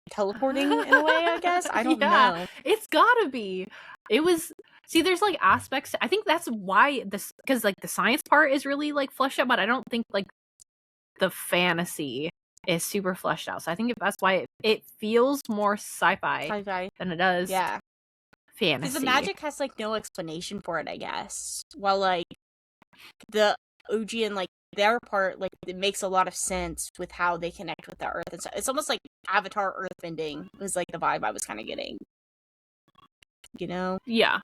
B: teleporting in a way. I guess I don't know.
A: It's gotta be. It was. See, there's like aspects. I think that's why this, because like the science part is really like fleshed out, but I don't think like the fantasy is super fleshed out. So I think that's why it feels more sci-fi than it does fantasy.
B: Because the magic has like no explanation for it, I guess. While like the Ogian, like their part, like it makes a lot of sense with how they connect with the earth and stuff. It's almost like Avatar earthbending was like the vibe I was kind of getting. You know?
A: Yeah.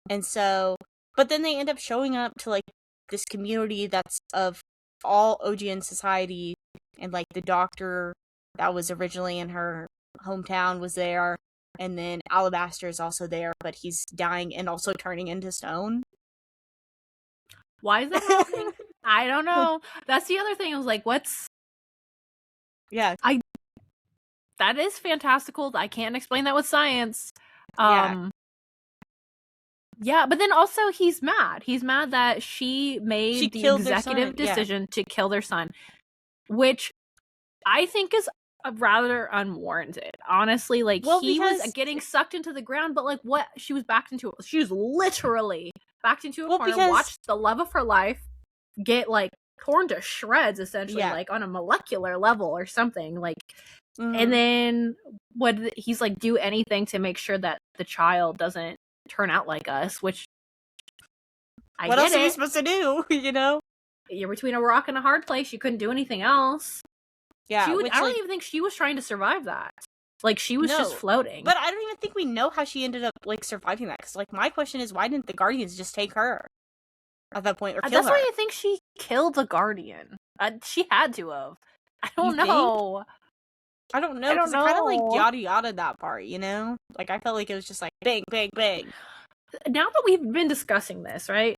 B: And so, but then they end up showing up to like this community that's of all Ogian society, and like the doctor that was originally in her hometown was there, and then Alabaster is also there, but he's dying and also turning into stone.
A: Why is that happening? I don't know. That's the other thing. I was like, what's...
B: Yeah.
A: That is fantastical. I can't explain that with science. Yeah, but then also he's mad. He's mad that she made the executive decision to kill their son, which I think is rather unwarranted. Honestly, like he was getting sucked into the ground, but like what she was backed into, she was literally backed into a corner, watched the love of her life get like torn to shreds, essentially, like on a molecular level or something, like. And then he's like do anything to make sure that the child doesn't turn out like us, which
B: what else are you supposed to do? You know,
A: you're between a rock and a hard place. You couldn't do anything else.
B: Yeah,
A: I don't even think she was trying to survive that. Like she was just floating.
B: But I don't even think we know how she ended up like surviving that. Because like my question is, why didn't the Guardians just take her at that point or kill her?
A: That's why I think she killed the Guardian. She had to have. I don't know.
B: I don't know, because it kind of like yada yada that part, you know? Like I felt like it was just like bang, bang, bang.
A: Now that we've been discussing this, right?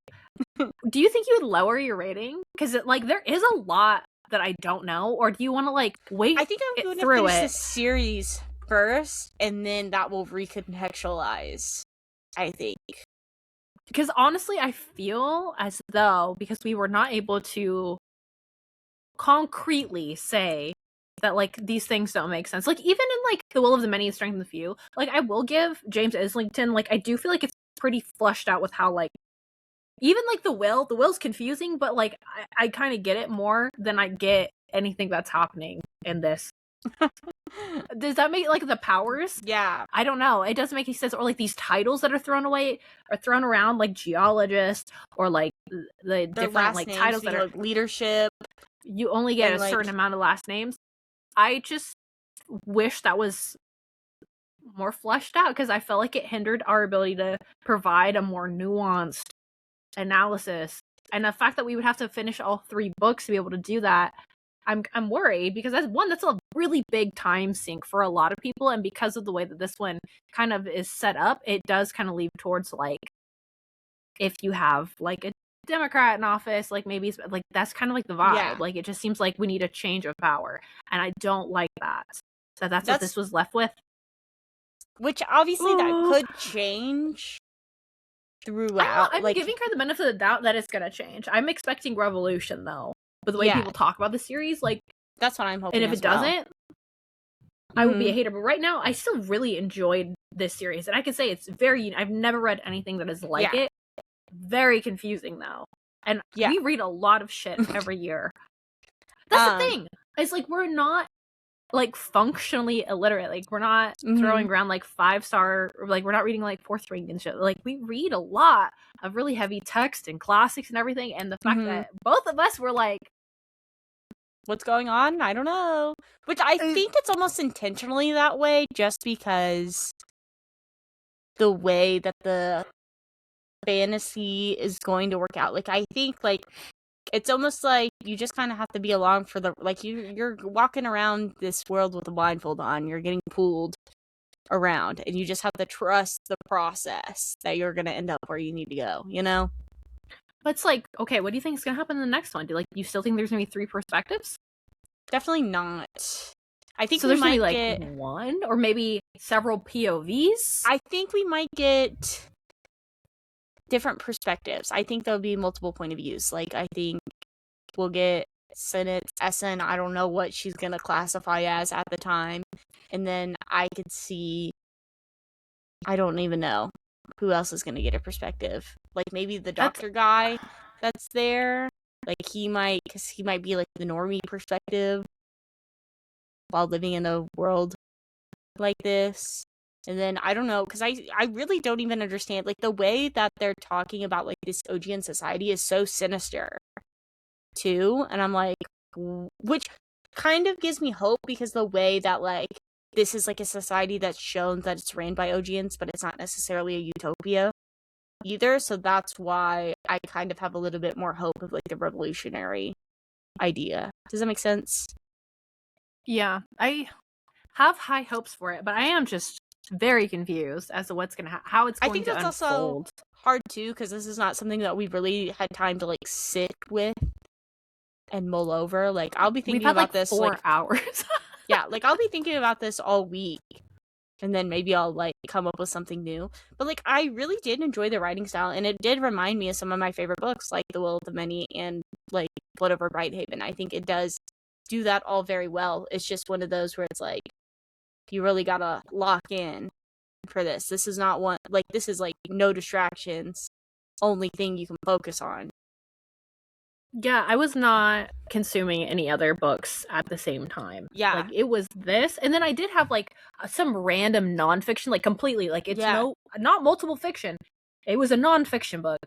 A: do you think you would lower your rating? Because there is a lot that I don't know, or do you want to wait?
B: I think I'm going to finish the series first, and then that will recontextualize, I think.
A: Because honestly, I feel as though, because we were not able to concretely say that these things don't make sense. Even in the will of the many is strength of the few, I will give James Islington, I do feel like it's pretty fleshed out with how even the will's confusing, but I kind of get it more than I get anything that's happening in this. Does that make the powers?
B: Yeah,
A: I don't know. It doesn't make any sense. Or these titles that are thrown around, geologist, or the
B: their
A: different
B: last names,
A: titles that are
B: leadership.
A: You only get a certain amount of last names. I just wish that was more fleshed out, because I felt like it hindered our ability to provide a more nuanced analysis. And the fact that we would have to finish all 3 books to be able to do that, I'm worried, because that's a really big time sink for a lot of people, and because of the way that this one kind of is set up, it does kind of lean towards if you have a Democrat in office, maybe that's kind of the vibe.
B: Yeah.
A: It just seems like we need a change of power, and I don't like that. So that's what this was left with.
B: Which obviously that could change throughout.
A: I'm giving her the benefit of the doubt that it's gonna change. I'm expecting revolution, though, but the way people talk about the series,
B: that's what I'm hoping.
A: And if it doesn't, I would be a hater. But right now, I still really enjoyed this series, and I can say it's very. I've never read anything that is like it. Very confusing, though, and we read a lot of shit every year. That's the thing. It's we're not functionally illiterate. We're not throwing around 5-star, we're not reading 4th ring and shit. We read a lot of really heavy text and classics and everything, and the fact that both of us were
B: what's going on? I don't know. Which I think it's almost intentionally that way, just because the way that the fantasy is going to work out. I think it's almost you just kind of have to be along for the you're walking around this world with a blindfold on. You're getting pulled around, and you just have to trust the process that you're going to end up where you need to go,
A: But it's okay, what do you think is going to happen in the next one? Do you still think there's going to be 3 perspectives?
B: Definitely not. I think
A: so. There's going to be get 1 or maybe several POVs.
B: I think we might get different perspectives. I think there'll be multiple point of views. I think we'll get Senate Essen. I don't know what she's gonna classify as at the time, and then I could see. I don't even know who else is gonna get a perspective. Maybe the doctor guy that's there. He might, because he might be the normie perspective while living in a world like this. And then, I don't know, because I really don't even understand, the way that they're talking about, this Ogian society is so sinister, too. And I'm which kind of gives me hope, because the way that, this is, a society that's shown that it's ran by Ogians, but it's not necessarily a utopia either. So that's why I kind of have a little bit more hope of, the revolutionary idea. Does that make sense?
A: Yeah, I have high hopes for it, but I am just very confused as to what's gonna how it's going to unfold. I think that's also
B: hard too, because this is not something that we've really had time to sit with and mull over. I'll be thinking about this
A: 4 hours.
B: Yeah, I'll be thinking about this all week, and then maybe I'll come up with something new. But I really did enjoy the writing style, and it did remind me of some of my favorite books, The Will of the Many and Blood Over Brighthaven. I think it does do that all very well. It's just one of those where it's you really gotta lock in for this. This is not one, this is no distractions, only thing you can focus on.
A: Yeah, I was not consuming any other books at the same time.
B: Yeah.
A: It was this, and then I did have some random nonfiction, completely, it's not multiple fiction. It was a nonfiction book.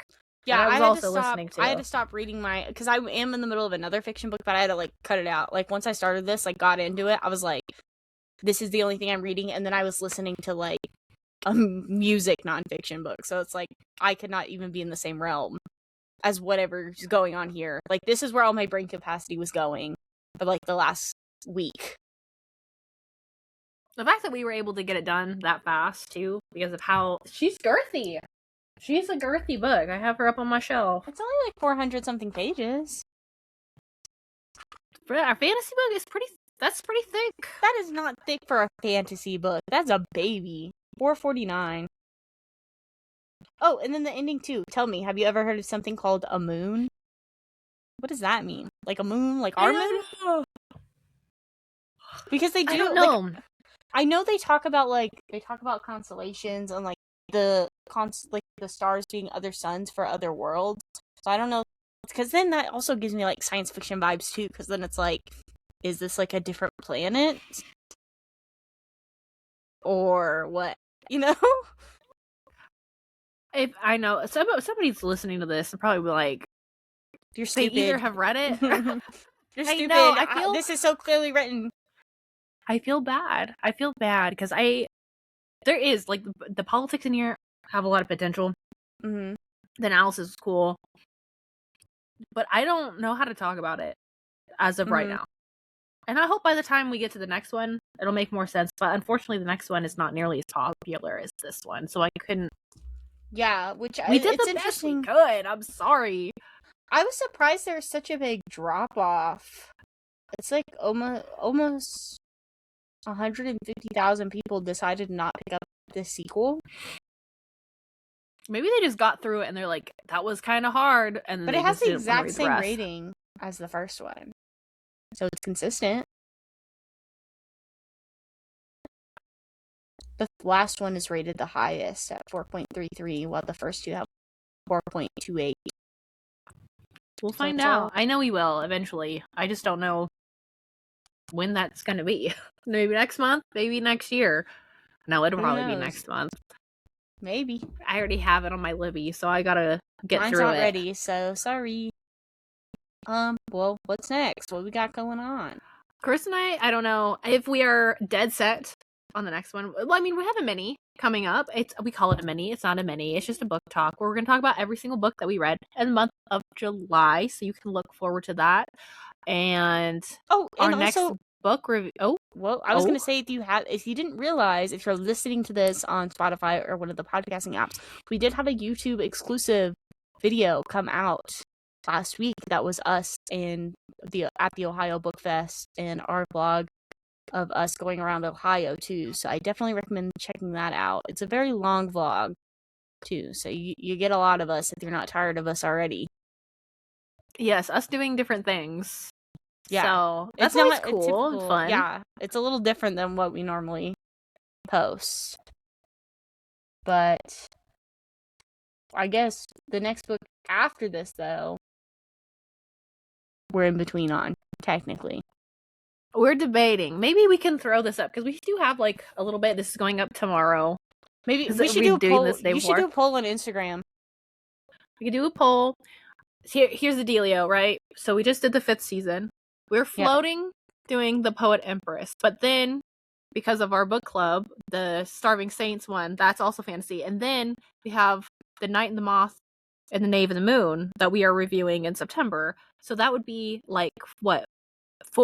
B: Yeah,
A: I was also listening to.
B: I had to stop reading because I am in the middle of another fiction book, but I had to cut it out. Once I started this, got into it, I was this is the only thing I'm reading, and then I was listening to a music nonfiction book, so it's I could not even be in the same realm as whatever's going on here. This is where all my brain capacity was going for the last week.
A: The fact that we were able to get it done that fast too, because of how she's girthy. She's a girthy book. I have her up on my shelf.
B: It's only like 400 something pages.
A: For our fantasy book is that's pretty thick.
B: That is not thick for a fantasy book. That's a baby. 449. Oh, and then the ending too. Tell me, have you ever heard of something called a moon? What does that mean? Like a moon, like our moon?
A: Know.
B: Because they do.
A: I don't know.
B: Like, I know they talk about constellations and like the stars being other suns for other worlds. So I don't know, because then that also gives me like science fiction vibes too. Because then it's like, is this like a different planet, or what? You know?
A: If I know somebody's listening to this and probably be like,
B: You're stupid.
A: They either have read it.
B: You're stupid.
A: Know, I feel
B: this is so clearly written.
A: I feel bad because there is like the politics in here have a lot of potential.
B: Mm-hmm.
A: The analysis is cool, but I don't know how to talk about it as of right now. And I hope by the time we get to the next one, it'll make more sense. But unfortunately, the next one is not nearly as popular as this one, so I couldn't.
B: Yeah,
A: we did the best we could. I'm sorry.
B: I was surprised there was such a big drop off. It's like almost 150,000 people decided to not pick up the sequel.
A: Maybe they just got through it and they're like, that was kind of hard. And
B: but it has the exact same rating as the first one, so it's consistent. The last one is rated the highest at 4.33, while the first two have 4.28.
A: We'll find out. I know we will eventually. I just don't know when that's going to be. Maybe next month, maybe next year. No, it'll probably be next month.
B: Maybe.
A: I already have it on my Libby, so I gotta get through it.
B: Mine's not ready, so sorry. Well, what's next? What we got going on?
A: Chris and I don't know if we are dead set on the next one. Well, I mean, we have a mini coming up. We call it a mini. It's not a mini. It's just a book talk where we're going to talk about every single book that we read in the month of July. So you can look forward to that. And our next book review.
B: Well, I was going to say, if you didn't realize, if you're listening to this on Spotify or one of the podcasting apps, we did have a YouTube exclusive video come out last week. That was us at the Ohio Book Fest and our vlog of us going around Ohio too. So I definitely recommend checking that out. It's a very long vlog too, so you get a lot of us if you're not tired of us already.
A: Yes, us doing different things.
B: Yeah,
A: so that's always cool and fun.
B: Yeah, it's a little different than what we normally post. But I guess the next book after this, though, we're in between on, technically.
A: We're debating. Maybe we can throw this up because we do have like a little bit. This is going up tomorrow.
B: Maybe we should do a poll. You should do a poll on Instagram.
A: We could do a poll. Here's the dealio, right? So we just did the 5th season. We're floating doing the Poet Empress, but then because of our book club, the Starving Saints one, that's also fantasy. And then we have The Night and the Moth and The Knave and the Moon that we are reviewing in September. So that would be like what?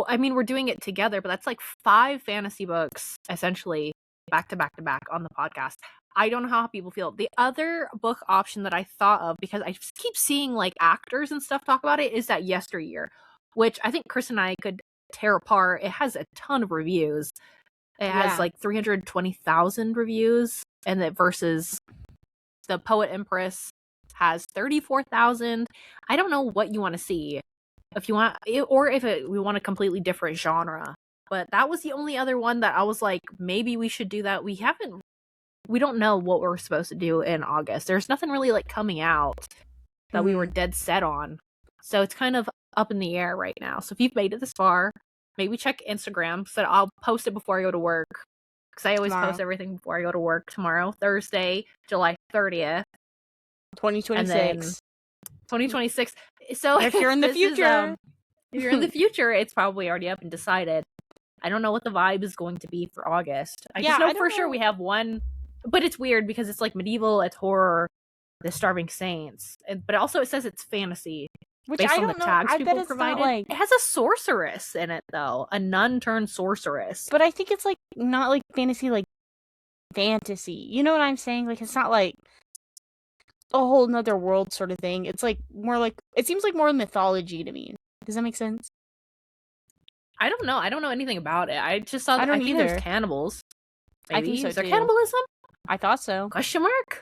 A: I mean, we're doing it together, but that's like 5 fantasy books essentially back to back to back on the podcast. I don't know how people feel. The other book option that I thought of, because I just keep seeing like actors and stuff talk about it, is that Yesteryear, which I think Chris and I could tear apart. It has a ton of reviews. It has like 320,000 reviews, and that versus the Poet Empress has 34,000. I don't know what you want to see. If you want, or if we want a completely different genre. But that was the only other one that I was like, maybe we should do that. We don't know what we're supposed to do in August. There's nothing really like coming out that we were dead set on. So it's kind of up in the air right now. So if you've made it this far, maybe check Instagram. So I'll post it before I go to work. Because I always post everything before I go to work tomorrow, Thursday, July 30th.
B: 2026.
A: 2026. So
B: if you're in the future,
A: if you're in the future, it's probably already up and decided. I don't know what the vibe is going to be for August. I just know for sure we have one, but it's weird because it's like medieval, it's horror, the Starving Saints, but also it says it's fantasy.
B: Which I don't know. I bet it's not like...
A: It has a sorceress in it though, a nun turned sorceress.
B: But I think it's like not like fantasy, like fantasy. You know what I'm saying? Like it's not like a whole nother world sort of thing. It's like more like, it seems like more mythology to me. Does that make sense?
A: I don't know. I don't know anything about it. I just saw.
B: I don't
A: think
B: either.
A: there's cannibals. Maybe.
B: I think so
A: Is there
B: too.
A: cannibalism?
B: I thought so.
A: Question mark?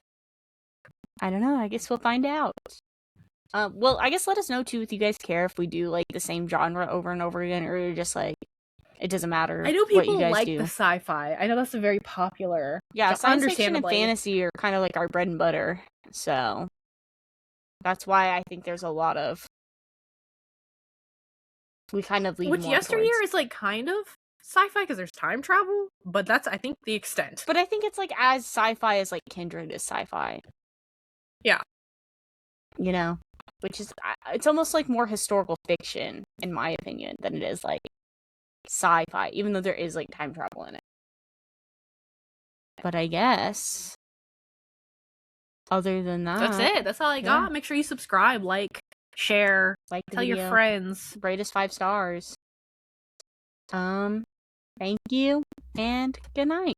B: I don't know. I guess we'll find out. Well, I guess let us know too if you guys care if we do like the same genre over and over again, or you're just like, it doesn't matter.
A: I know
B: what
A: people
B: you guys
A: like
B: do.
A: the sci-fi. I know that's a very popular.
B: Yeah, science fiction and
A: understandably.
B: fantasy are kind of like our bread and butter. So that's why I think there's a lot of, we kind of lean
A: Which
B: more
A: yesteryear
B: towards.
A: is like kind of sci-fi because there's time travel, but that's I think the extent.
B: But I think it's like as sci-fi as like Kindred is sci-fi.
A: Yeah.
B: You know, which is, it's almost like more historical fiction in my opinion than it is like sci-fi, even though there is like time travel in it. But I guess other than that,
A: that's it. That's all I got. Make sure you subscribe, like, share,
B: like,
A: tell your friends.
B: Rate us 5 stars. Thank you and good night.